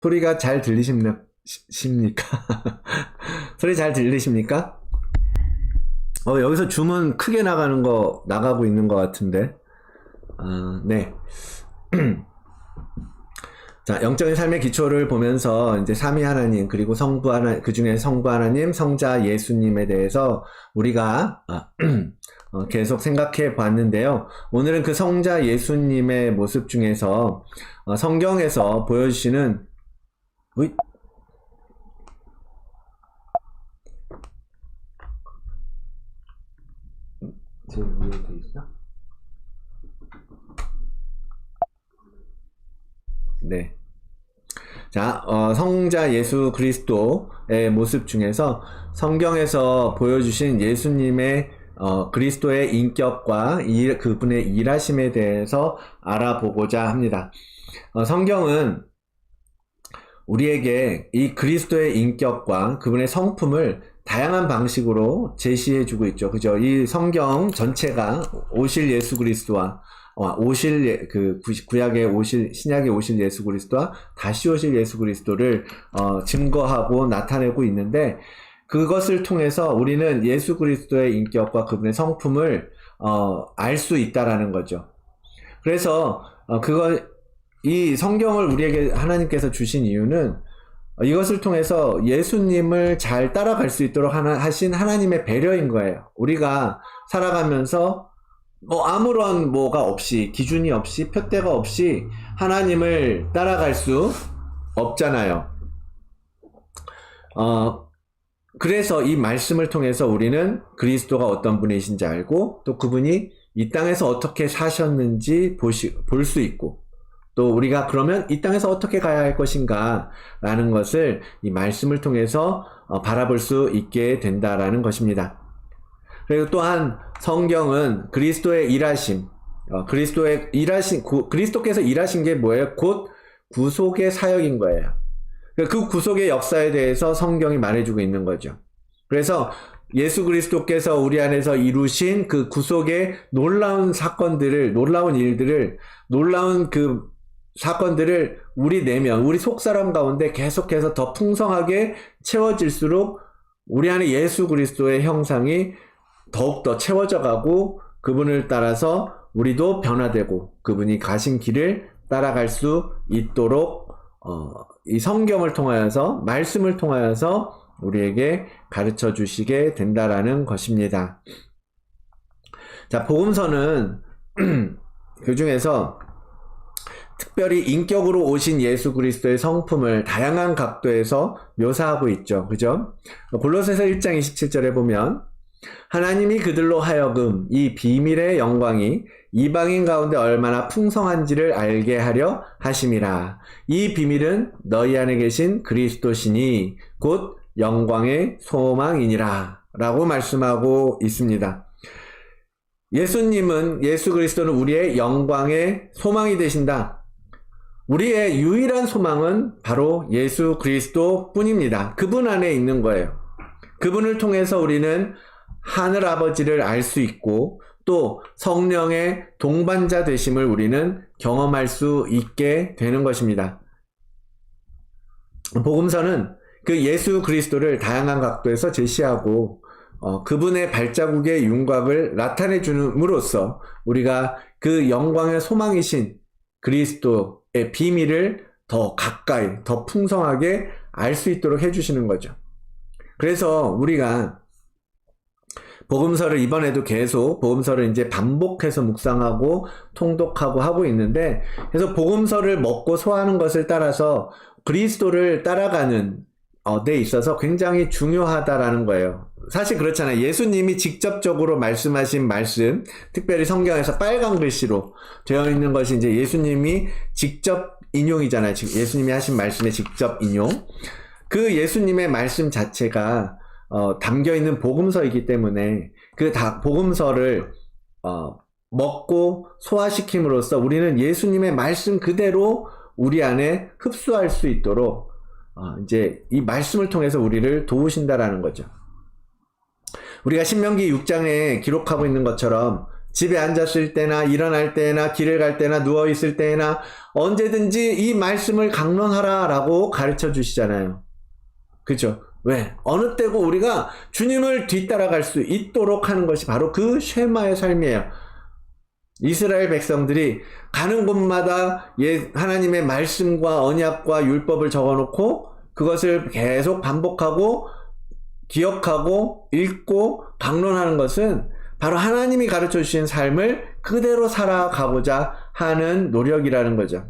소리가 잘 들리십니까? 소리 잘 들리십니까? 여기서 줌은 크게 나가고 있는 것 같은데. 네. 자, 영적인 삶의 기초를 보면서 이제 삼위 하나님, 그리고 성부 하나, 그 중에 성부 하나님, 성자 예수님에 대해서 우리가 계속 생각해 봤는데요. 오늘은 그 성자 예수님의 모습 중에서 성경에서 보여주시는 제일 위에 돼 있어? 네. 자, 성자 예수 그리스도의 모습 중에서 성경에서 보여주신 예수님의 그리스도의 인격과 그분의 일하심에 대해서 알아보고자 합니다. 성경은 우리에게 이 그리스도의 인격과 그분의 성품을 다양한 방식으로 제시해주고 있죠. 그죠? 이 성경 전체가 오실 예수 그리스도와 구약에 오실, 신약에 오실 예수 그리스도와 다시 오실 예수 그리스도를 증거하고 나타내고 있는데, 그것을 통해서 우리는 예수 그리스도의 인격과 그분의 성품을 알 수 있다라는 거죠. 그래서 이 성경을 우리에게 하나님께서 주신 이유는 이것을 통해서 예수님을 잘 따라갈 수 있도록 하신 하나님의 배려인 거예요. 우리가 살아가면서 아무런 뭐가 없이, 기준이 없이, 표대가 없이 하나님을 따라갈 수 없잖아요. 그래서 이 말씀을 통해서 우리는 그리스도가 어떤 분이신지 알고, 또 그분이 이 땅에서 어떻게 사셨는지 볼 수 있고, 또 우리가 그러면 이 땅에서 어떻게 가야 할 것인가 라는 것을 이 말씀을 통해서 바라볼 수 있게 된다라는 것입니다. 그리고 또한 성경은 그리스도의 일하심, 그리스도께서 일하신 게 뭐예요? 곧 구속의 사역인 거예요. 그 구속의 역사에 대해서 성경이 말해주고 있는 거죠. 그래서 예수 그리스도께서 우리 안에서 이루신 그 구속의 놀라운 일들을 우리 속사람 가운데 계속해서 더 풍성하게 채워질수록 우리 안에 예수 그리스도의 형상이 더욱더 채워져 가고, 그분을 따라서 우리도 변화되고 그분이 가신 길을 따라갈 수 있도록 이 성경을 통하여서, 말씀을 통하여서 우리에게 가르쳐 주시게 된다라는 것입니다. 자, 복음서는 그 중에서 특별히 인격으로 오신 예수 그리스도의 성품을 다양한 각도에서 묘사하고 있죠. 그죠? 골로새서 1장 27절에 보면, 하나님이 그들로 하여금 이 비밀의 영광이 이방인 가운데 얼마나 풍성한지를 알게 하려 하심이라. 이 비밀은 너희 안에 계신 그리스도시니 곧 영광의 소망이니라 라고 말씀하고 있습니다. 예수 그리스도는 우리의 영광의 소망이 되신다. 우리의 유일한 소망은 바로 예수 그리스도 뿐입니다. 그분 안에 있는 거예요. 그분을 통해서 우리는 하늘 아버지를 알 수 있고, 또 성령의 동반자 되심을 우리는 경험할 수 있게 되는 것입니다. 복음서는 그 예수 그리스도를 다양한 각도에서 제시하고 그분의 발자국의 윤곽을 나타내 줌으로써 우리가 그 영광의 소망이신 그리스도의 비밀을 더 가까이, 더 풍성하게 알 수 있도록 해주시는 거죠. 그래서 우리가 복음서를 이번에도 계속 복음서를 이제 반복해서 묵상하고 통독하고 하고 있는데, 그래서 복음서를 먹고 소화하는 것을 따라서 그리스도를 따라가는 데 있어서 굉장히 중요하다라는 거예요. 사실 그렇잖아요. 예수님이 직접적으로 말씀하신 말씀, 특별히 성경에서 빨간 글씨로 되어 있는 것이 이제 예수님이 직접 인용이잖아요. 예수님이 하신 말씀의 직접 인용. 그 예수님의 말씀 자체가 담겨 있는 복음서이기 때문에 그 복음서를 먹고 소화시킴으로써 우리는 예수님의 말씀 그대로 우리 안에 흡수할 수 있도록 이제 이 말씀을 통해서 우리를 도우신다라는 거죠. 우리가 신명기 6장에 기록하고 있는 것처럼 집에 앉았을 때나 일어날 때나 길을 갈 때나 누워 있을 때나 언제든지 이 말씀을 강론하라 라고 가르쳐 주시잖아요. 그죠? 왜? 어느 때고 우리가 주님을 뒤따라갈 수 있도록 하는 것이 바로 그 쉐마의 삶이에요. 이스라엘 백성들이 가는 곳마다 하나님의 말씀과 언약과 율법을 적어놓고 그것을 계속 반복하고 기억하고 읽고 강론하는 것은 바로 하나님이 가르쳐 주신 삶을 그대로 살아가고자 하는 노력이라는 거죠.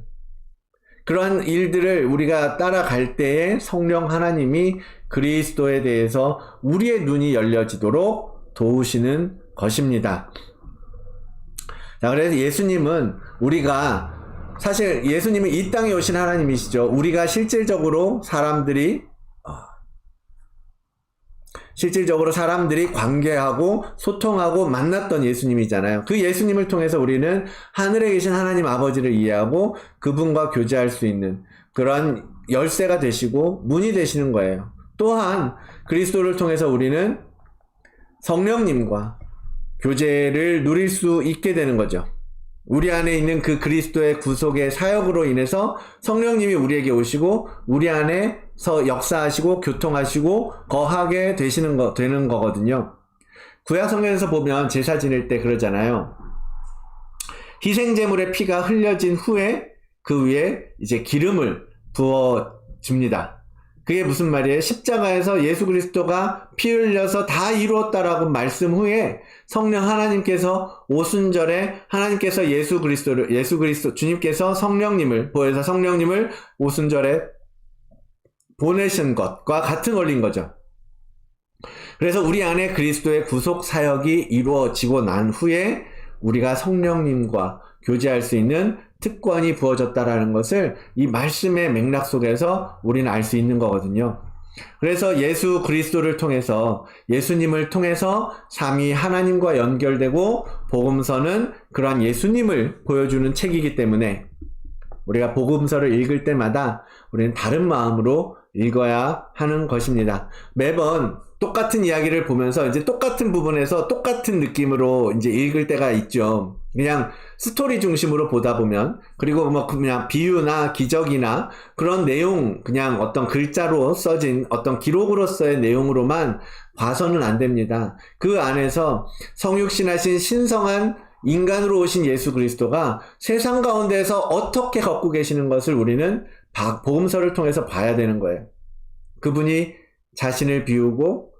그러한 일들을 우리가 따라갈 때에 성령 하나님이 그리스도에 대해서 우리의 눈이 열려지도록 도우시는 것입니다. 자, 그래서 예수님은 사실 예수님은 이 땅에 오신 하나님이시죠. 우리가 실질적으로 사람들이 관계하고 소통하고 만났던 예수님이잖아요. 그 예수님을 통해서 우리는 하늘에 계신 하나님 아버지를 이해하고 그분과 교제할 수 있는 그런 열쇠가 되시고 문이 되시는 거예요. 또한 그리스도를 통해서 우리는 성령님과 교제를 누릴 수 있게 되는 거죠. 우리 안에 있는 그 그리스도의 구속의 사역으로 인해서 성령님이 우리에게 오시고 우리 안에서 역사하시고 교통하시고 거하게 되는 거거든요. 구약 성경에서 보면 제사 지낼 때 그러잖아요. 희생제물의 피가 흘려진 후에 그 위에 이제 기름을 부어줍니다. 그게 무슨 말이에요? 십자가에서 예수 그리스도가 피 흘려서 다 이루었다라고 말씀 후에 성령 하나님께서 오순절에 하나님께서 주님께서 성령님을 보여서 성령님을 오순절에 보내신 것과 같은 원리인 거죠. 그래서 우리 안에 그리스도의 구속 사역이 이루어지고 난 후에 우리가 성령님과 교제할 수 있는 특권이 부어졌다라는 것을 이 말씀의 맥락 속에서 우리는 알 수 있는 거거든요. 그래서 예수 그리스도를 통해서 예수님을 통해서 삼위 하나님과 연결되고 복음서는 그러한 예수님을 보여주는 책이기 때문에 우리가 복음서를 읽을 때마다 우리는 다른 마음으로 읽어야 하는 것입니다. 매번 똑같은 이야기를 보면서 이제 똑같은 부분에서 똑같은 느낌으로 이제 읽을 때가 있죠. 그냥 스토리 중심으로 보다 보면, 그리고 뭐 그냥 비유나 기적이나 그런 내용, 그냥 어떤 글자로 써진 어떤 기록으로서의 내용으로만 봐서는 안 됩니다. 그 안에서 성육신하신 신성한 인간으로 오신 예수 그리스도가 세상 가운데에서 어떻게 걷고 계시는 것을 우리는 복음서를 통해서 봐야 되는 거예요. 그분이 자신을 비우고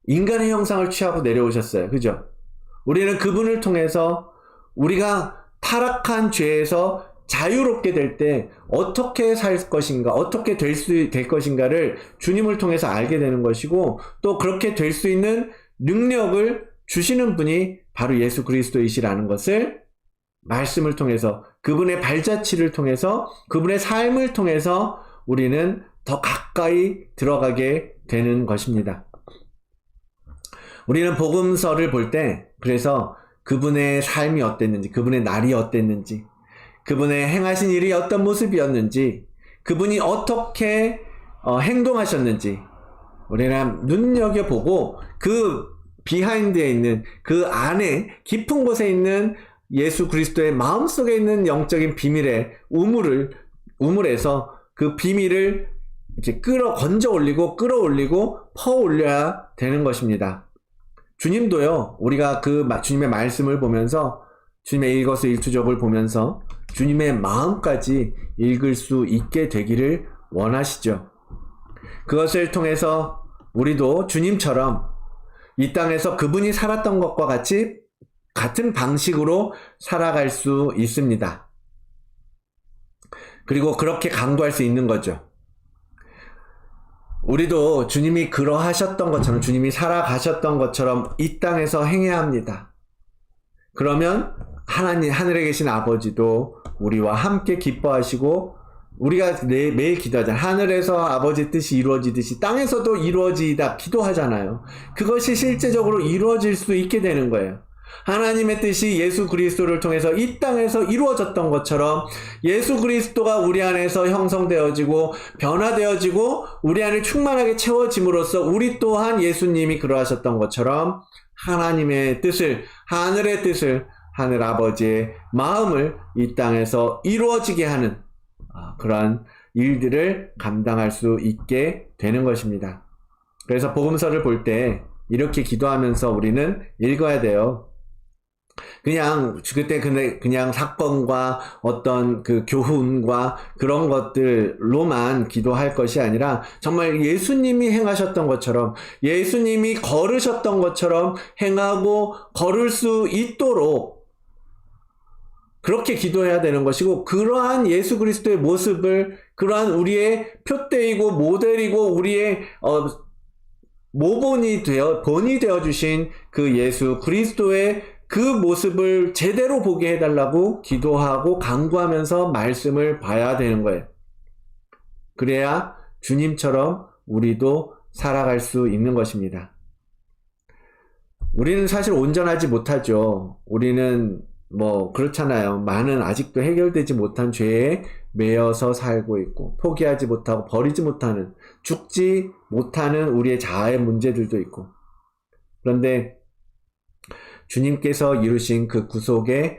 인간의 형상을 취하고 내려오셨어요. 그죠? 우리는 그분을 통해서 우리가 타락한 죄에서 자유롭게 될 때 어떻게 살 것인가, 어떻게 될 것인가를 주님을 통해서 알게 되는 것이고, 또 그렇게 될 수 있는 능력을 주시는 분이 바로 예수 그리스도이시라는 것을 말씀을 통해서, 그분의 발자취를 통해서, 그분의 삶을 통해서 우리는 더 가까이 들어가게 되는 것입니다. 우리는 복음서를 볼 때 그래서 그분의 삶이 어땠는지, 그분의 날이 어땠는지, 그분의 행하신 일이 어떤 모습이었는지, 그분이 어떻게 행동하셨는지 우리는 눈여겨보고 그 비하인드에 있는, 그 안에 깊은 곳에 있는 예수 그리스도의 마음속에 있는 영적인 비밀의 우물에서 그 비밀을 이제 건져 올리고 끌어올리고 퍼올려야 되는 것입니다. 주님도요, 우리가 그 주님의 말씀을 보면서, 주님의 일거수일투족을 보면서 주님의 마음까지 읽을 수 있게 되기를 원하시죠. 그것을 통해서 우리도 주님처럼 이 땅에서 그분이 살았던 것과 같은 방식으로 살아갈 수 있습니다. 그리고 그렇게 강구할 수 있는 거죠. 우리도 주님이 그러하셨던 것처럼, 주님이 살아가셨던 것처럼 이 땅에서 행해야 합니다. 그러면 하늘에 계신 아버지도 우리와 함께 기뻐하시고, 우리가 매일 기도하잖아요. 하늘에서 아버지 뜻이 이루어지듯이 땅에서도 이루어지다 기도하잖아요. 그것이 실제적으로 이루어질 수 있게 되는 거예요. 하나님의 뜻이 예수 그리스도를 통해서 이 땅에서 이루어졌던 것처럼 예수 그리스도가 우리 안에서 형성되어지고 변화되어지고 우리 안을 충만하게 채워짐으로써 우리 또한 예수님이 그러하셨던 것처럼 하나님의 뜻을, 하늘의 뜻을, 하늘 아버지의 마음을 이 땅에서 이루어지게 하는 그러한 일들을 감당할 수 있게 되는 것입니다. 그래서 복음서를 볼 때 이렇게 기도하면서 우리는 읽어야 돼요. 그냥 사건과 어떤 그 교훈과 그런 것들로만 기도할 것이 아니라 정말 예수님이 행하셨던 것처럼, 예수님이 걸으셨던 것처럼 행하고 걸을 수 있도록 그렇게 기도해야 되는 것이고, 그러한 예수 그리스도의 모습을, 그러한 우리의 표대이고 모델이고 우리의 모본이 본이 되어 주신 그 예수 그리스도의 그 모습을 제대로 보게 해달라고 기도하고 간구하면서 말씀을 봐야 되는 거예요. 그래야 주님처럼 우리도 살아갈 수 있는 것입니다. 우리는 사실 온전하지 못하죠. 우리는 그렇잖아요. 많은 아직도 해결되지 못한 죄에 매여서 살고 있고, 포기하지 못하고 버리지 못하는, 죽지 못하는 우리의 자아의 문제들도 있고. 그런데 주님께서 이루신 그 구속의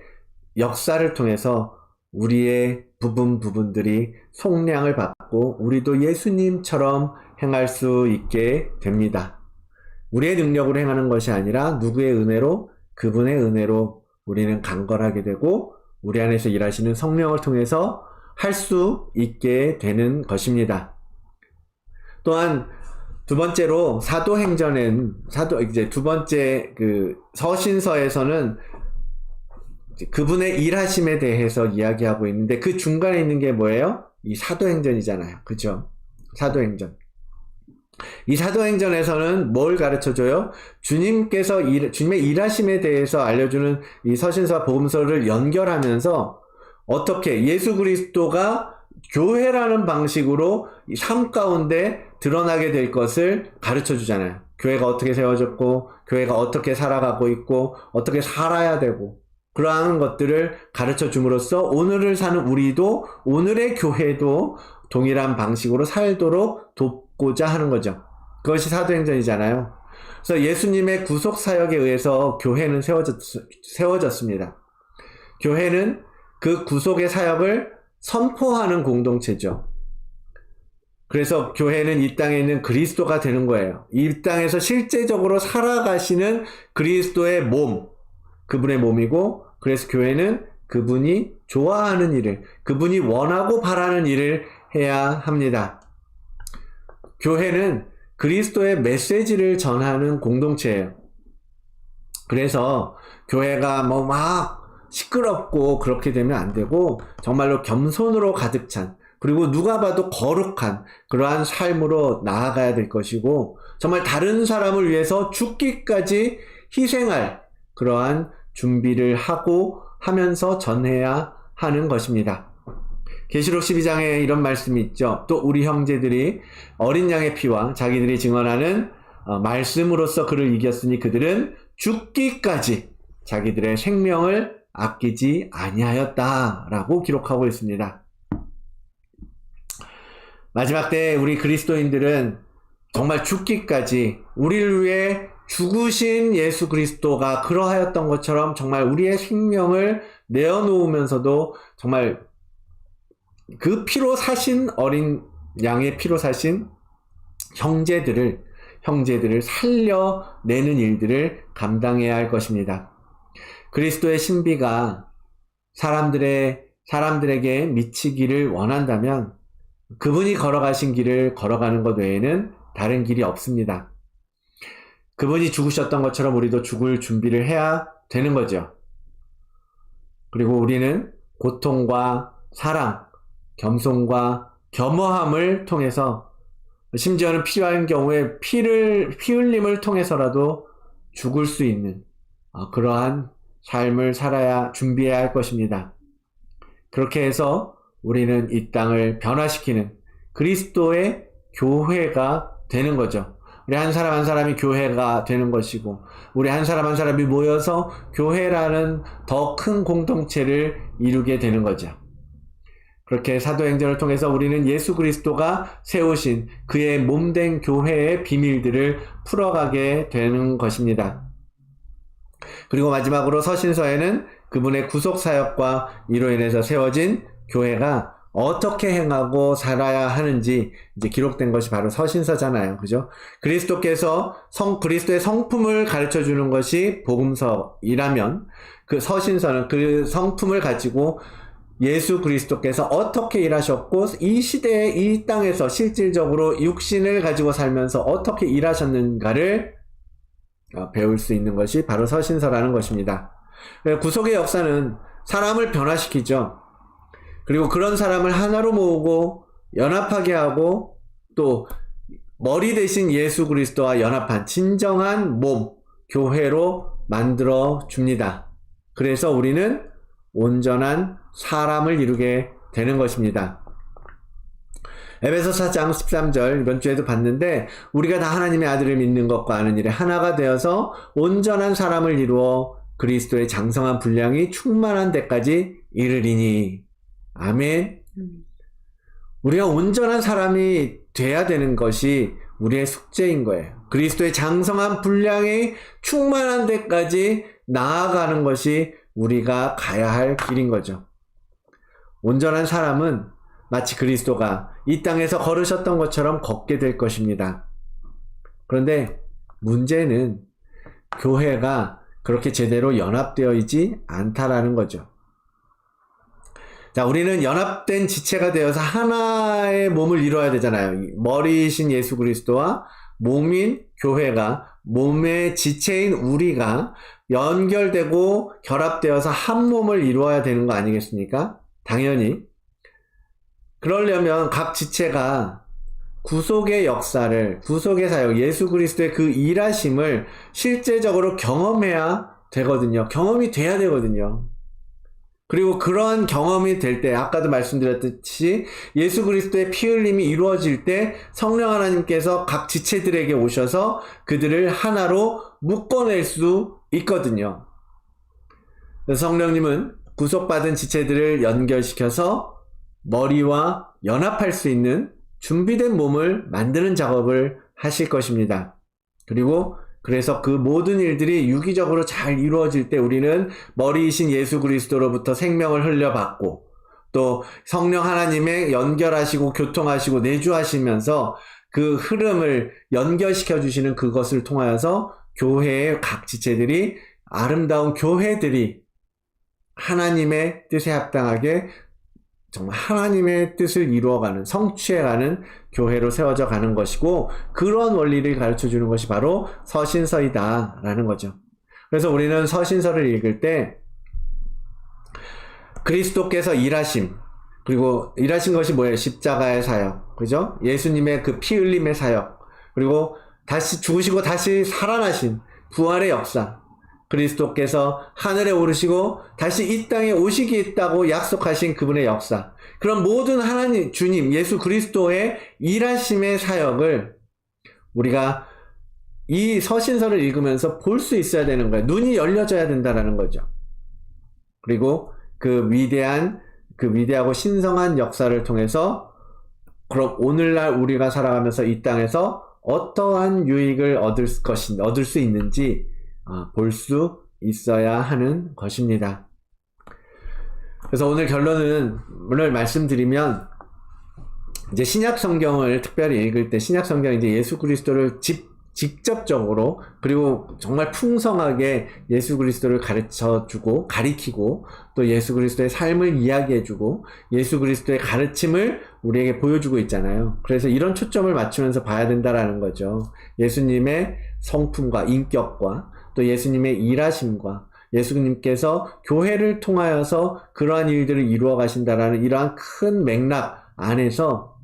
역사를 통해서 우리의 부분들이 속량을 받고 우리도 예수님처럼 행할 수 있게 됩니다. 우리의 능력으로 행하는 것이 아니라 누구의 은혜로, 그분의 은혜로 우리는 강건하게 되고 우리 안에서 일하시는 성령을 통해서 할 수 있게 되는 것입니다. 또한 두 번째로 이제 두 번째 그 서신서에서는 그분의 일하심에 대해서 이야기하고 있는데, 그 중간에 있는 게 뭐예요? 이 사도행전이잖아요. 그죠? 사도행전. 이 사도행전에서는 뭘 가르쳐줘요? 주님의 일하심에 대해서 알려주는 이 서신서와 복음서를 연결하면서 어떻게 예수 그리스도가 교회라는 방식으로 삶 가운데 드러나게 될 것을 가르쳐 주잖아요. 교회가 어떻게 세워졌고, 교회가 어떻게 살아가고 있고, 어떻게 살아야 되고, 그러한 것들을 가르쳐 줌으로써 오늘을 사는 우리도, 오늘의 교회도 동일한 방식으로 살도록 돕고자 하는 거죠. 그것이 사도행전이잖아요. 그래서 예수님의 구속 사역에 의해서 교회는 세워졌습니다. 교회는 그 구속의 사역을 선포하는 공동체죠. 그래서 교회는 이 땅에 있는 그리스도가 되는 거예요. 이 땅에서 실제적으로 살아가시는 그리스도의 몸, 그분의 몸이고, 그래서 교회는 그분이 좋아하는 일을, 그분이 원하고 바라는 일을 해야 합니다. 교회는 그리스도의 메시지를 전하는 공동체예요. 그래서 교회가 막 시끄럽고 그렇게 되면 안 되고, 정말로 겸손으로 가득 찬, 그리고 누가 봐도 거룩한 그러한 삶으로 나아가야 될 것이고, 정말 다른 사람을 위해서 죽기까지 희생할 그러한 준비를 하면서 전해야 하는 것입니다. 계시록 12장에 이런 말씀이 있죠. 또 우리 형제들이 어린 양의 피와 자기들이 증언하는 말씀으로써 그를 이겼으니 그들은 죽기까지 자기들의 생명을 아끼지 아니하였다라고 기록하고 있습니다. 마지막 때 우리 그리스도인들은 정말 죽기까지 우리를 위해 죽으신 예수 그리스도가 그러하였던 것처럼 정말 우리의 생명을 내어놓으면서도 정말 그 피로 사신, 어린 양의 피로 사신 형제들을 살려내는 일들을 감당해야 할 것입니다. 그리스도의 신비가 사람들에게 미치기를 원한다면 그분이 걸어가신 길을 걸어가는 것 외에는 다른 길이 없습니다. 그분이 죽으셨던 것처럼 우리도 죽을 준비를 해야 되는 거죠. 그리고 우리는 고통과 사랑, 겸손과 겸허함을 통해서, 심지어는 필요한 경우에 피 흘림을 통해서라도 죽을 수 있는 그러한 삶을 준비해야 할 것입니다. 그렇게 해서 우리는 이 땅을 변화시키는 그리스도의 교회가 되는 거죠. 우리 한 사람 한 사람이 교회가 되는 것이고, 우리 한 사람 한 사람이 모여서 교회라는 더 큰 공동체를 이루게 되는 거죠. 그렇게 사도행전을 통해서 우리는 예수 그리스도가 세우신 그의 몸된 교회의 비밀들을 풀어가게 되는 것입니다. 그리고 마지막으로 서신서에는 그분의 구속사역과 이로 인해서 세워진 교회가 어떻게 행하고 살아야 하는지 이제 기록된 것이 바로 서신서잖아요. 그죠? 그리스도께서 그리스도의 성품을 가르쳐 주는 것이 복음서이라면 그 서신서는 그 성품을 가지고 예수 그리스도께서 어떻게 일하셨고 이 시대에 이 땅에서 실질적으로 육신을 가지고 살면서 어떻게 일하셨는가를 배울 수 있는 것이 바로 서신서라는 것입니다. 구속의 역사는 사람을 변화시키죠. 그리고 그런 사람을 하나로 모으고 연합하게 하고 또 머리 대신 예수 그리스도와 연합한 진정한 몸, 교회로 만들어 줍니다. 그래서 우리는 온전한 사람을 이루게 되는 것입니다. 에베소 4장 13절 이번 주에도 봤는데 우리가 다 하나님의 아들을 믿는 것과 아는 일에 하나가 되어서 온전한 사람을 이루어 그리스도의 장성한 분량이 충만한 데까지 이르리니. 아멘. 우리가 온전한 사람이 돼야 되는 것이 우리의 숙제인 거예요. 그리스도의 장성한 분량이 충만한 데까지 나아가는 것이 우리가 가야 할 길인 거죠. 온전한 사람은 마치 그리스도가 이 땅에서 걸으셨던 것처럼 걷게 될 것입니다. 그런데 문제는 교회가 그렇게 제대로 연합되어 있지 않다라는 거죠. 자, 우리는 연합된 지체가 되어서 하나의 몸을 이루어야 되잖아요. 머리이신 예수 그리스도와 몸인 교회가, 몸의 지체인 우리가 연결되고 결합되어서 한 몸을 이루어야 되는 거 아니겠습니까? 당연히. 그러려면 각 지체가 구속의 역사를, 구속의 사역, 예수 그리스도의 그 일하심을 실제적으로 경험해야 되거든요. 경험이 돼야 되거든요. 그리고 그러한 경험이 될 때, 아까도 말씀드렸듯이 예수 그리스도의 피 흘림이 이루어질 때 성령 하나님께서 각 지체들에게 오셔서 그들을 하나로 묶어낼 수 있거든요. 그래서 성령님은 구속받은 지체들을 연결시켜서 머리와 연합할 수 있는 준비된 몸을 만드는 작업을 하실 것입니다. 그래서 그 모든 일들이 유기적으로 잘 이루어질 때 우리는 머리이신 예수 그리스도로부터 생명을 흘려받고 또 성령 하나님의 연결하시고 교통하시고 내주하시면서 그 흐름을 연결시켜 주시는 그것을 통하여서 교회의 각 지체들이 아름다운 교회들이 하나님의 뜻에 합당하게 정말 하나님의 뜻을 이루어가는, 성취해가는 교회로 세워져 가는 것이고 그런 원리를 가르쳐주는 것이 바로 서신서이다라는 거죠. 그래서 우리는 서신서를 읽을 때 그리스도께서 일하심, 그리고 일하신 것이 뭐예요? 십자가의 사역, 그죠? 예수님의 그 피 흘림의 사역, 그리고 다시 죽으시고 다시 살아나신 부활의 역사, 그리스도께서 하늘에 오르시고 다시 이 땅에 오시겠다고 약속하신 그분의 역사, 그런 모든 하나님, 주님, 예수 그리스도의 일하심의 사역을 우리가 이 서신서를 읽으면서 볼 수 있어야 되는 거예요. 눈이 열려져야 된다는 거죠. 그리고 그 위대하고 신성한 역사를 통해서 그럼 오늘날 우리가 살아가면서 이 땅에서 어떠한 유익을 얻을 수 있는지 볼 수 있어야 하는 것입니다. 그래서 오늘 결론을 말씀드리면, 이제 신약 성경을 특별히 읽을 때 신약 성경 이제 예수 그리스도를 직접적으로 그리고 정말 풍성하게 예수 그리스도를 가르쳐주고 가리키고 또 예수 그리스도의 삶을 이야기해주고 예수 그리스도의 가르침을 우리에게 보여주고 있잖아요. 그래서 이런 초점을 맞추면서 봐야 된다라는 거죠. 예수님의 성품과 인격과 또 예수님의 일하심과 예수님께서 교회를 통하여서 그러한 일들을 이루어 가신다라는 이러한 큰 맥락 안에서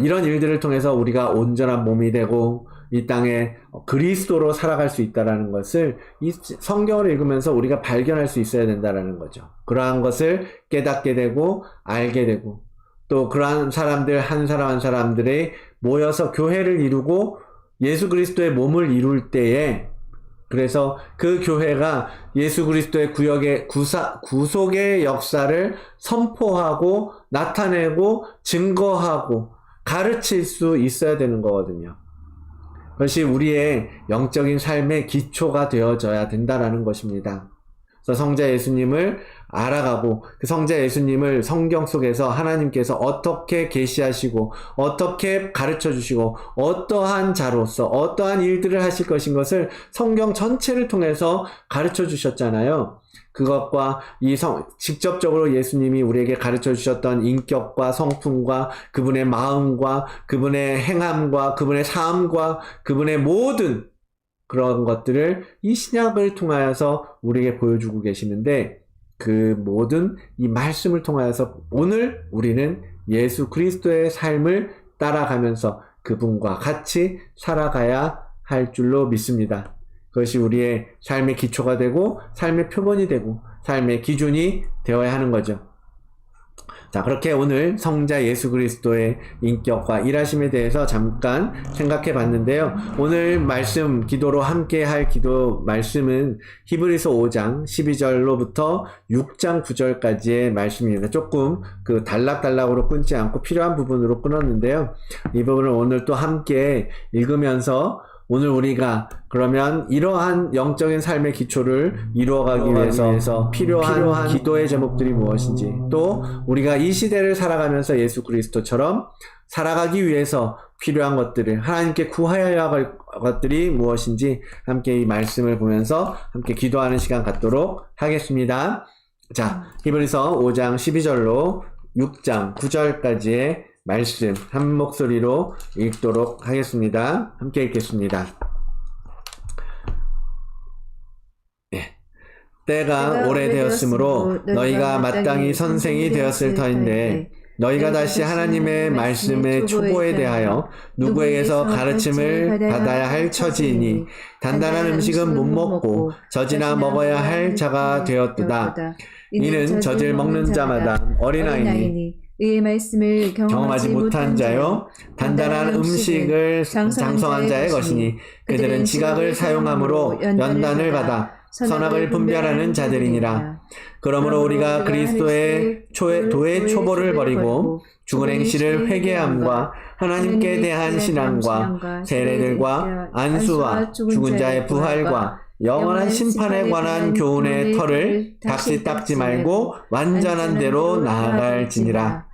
이런 일들을 통해서 우리가 온전한 몸이 되고 이 땅에 그리스도로 살아갈 수 있다라는 것을 이 성경을 읽으면서 우리가 발견할 수 있어야 된다라는 거죠. 그러한 것을 깨닫게 되고 알게 되고 또 그러한 사람들 한 사람 한 사람들이 모여서 교회를 이루고 예수 그리스도의 몸을 이룰 때에, 그래서 그 교회가 예수 그리스도의 구속의 역사를 선포하고 나타내고 증거하고 가르칠 수 있어야 되는 거거든요. 그것이 우리의 영적인 삶의 기초가 되어져야 된다라는 것입니다. 그래서 성자 예수님을 알아가고 그 성자 예수님을 성경 속에서 하나님께서 어떻게 계시하시고 어떻게 가르쳐 주시고 어떠한 자로서 어떠한 일들을 하실 것인 것을 성경 전체를 통해서 가르쳐 주셨잖아요. 그것과 직접적으로 예수님이 우리에게 가르쳐 주셨던 인격과 성품과 그분의 마음과 그분의 행함과 그분의 삶과 그분의 모든 그런 것들을 이 신약을 통하여서 우리에게 보여주고 계시는데 그 모든 이 말씀을 통하여서 오늘 우리는 예수 그리스도의 삶을 따라가면서 그분과 같이 살아가야 할 줄로 믿습니다. 그것이 우리의 삶의 기초가 되고 삶의 표본이 되고 삶의 기준이 되어야 하는 거죠. 자, 그렇게 오늘 성자 예수 그리스도의 인격과 일하심에 대해서 잠깐 생각해 봤는데요. 오늘 말씀, 기도로 함께 할 기도 말씀은 히브리서 5장 12절로부터 6장 9절까지의 말씀입니다. 조금 그 단락단락으로 끊지 않고 필요한 부분으로 끊었는데요. 이 부분을 오늘 또 함께 읽으면서 오늘 우리가 그러면 이러한 영적인 삶의 기초를 이루어가기 위해서 필요한 기도의 제목들이 무엇인지, 또 우리가 이 시대를 살아가면서 예수 그리스도처럼 살아가기 위해서 필요한 것들을 하나님께 구하여야 할 것들이 무엇인지 함께 이 말씀을 보면서 함께 기도하는 시간 갖도록 하겠습니다. 자, 히브리서 5장 12절로 6장 9절까지의 말씀 한 목소리로 읽도록 하겠습니다. 함께 읽겠습니다. 때가 오래되었으므로 너희가 마땅히 선생이 되었을 터인데 너희가 다시 하나님의 말씀의 초보에 대하여 누구에게서 가르침을 받아야 할 처지이니 단단한 음식은 못 먹고 젖이나 먹어야 할 자가 되었도다. 이는 젖을 먹는 자마다 어린아이니 의의 말씀을 경험하지 못한 자요 단단한 음식을 장성한 자의 것이니 그들은 지각을 사용함으로 연단을 받아 선악을 분별하는 자들이니라. 그러므로 우리가 그리스도의 도의 초보를 버리고 죽은 행실을 회개함과 하나님께 대한 신앙과 세례들과 안수와 죽은 자의 부활과 영원한 심판에 관한 교훈의 털을 다시 닦지 말고 완전한 대로 나아갈지니라.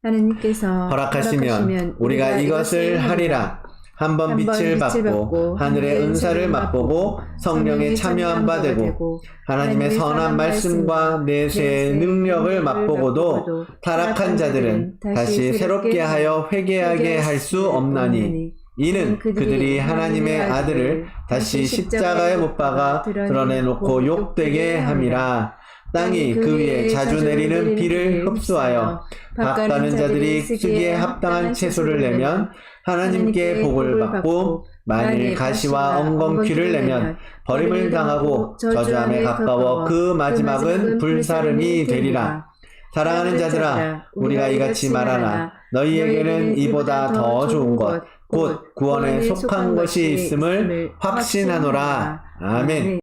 하느님께서 허락하시면 우리가 이것을 하리라. 한번 빛을 받고 하늘의 은사를 맛보고 성령에 참여한 바 되고 하나님의 선한 말씀과 내세의 능력을 맛보고도 타락한 자들은 다시 새롭게 하여 회개하게 할 수 없나니 이는 그들이 하나님의 아들을 다시 십자가에 못 박아 드러내놓고 욕되게 함이라. 땅이 그 위에 자주 내리는 비를 흡수하여 밭가는 자들이 쓰기에 합당한 채소를 내면 하나님께 복을 받고 만일 가시와 엉겅퀴를 내면 버림을 당하고 저주함에 가까워 그 마지막은 불사름이 되리라. 사랑하는 자들아, 우리가 이같이 말하나 너희에게는 이보다 더 좋은 것 곧 구원에 속한 것이 있음을 확신하노라. 아멘.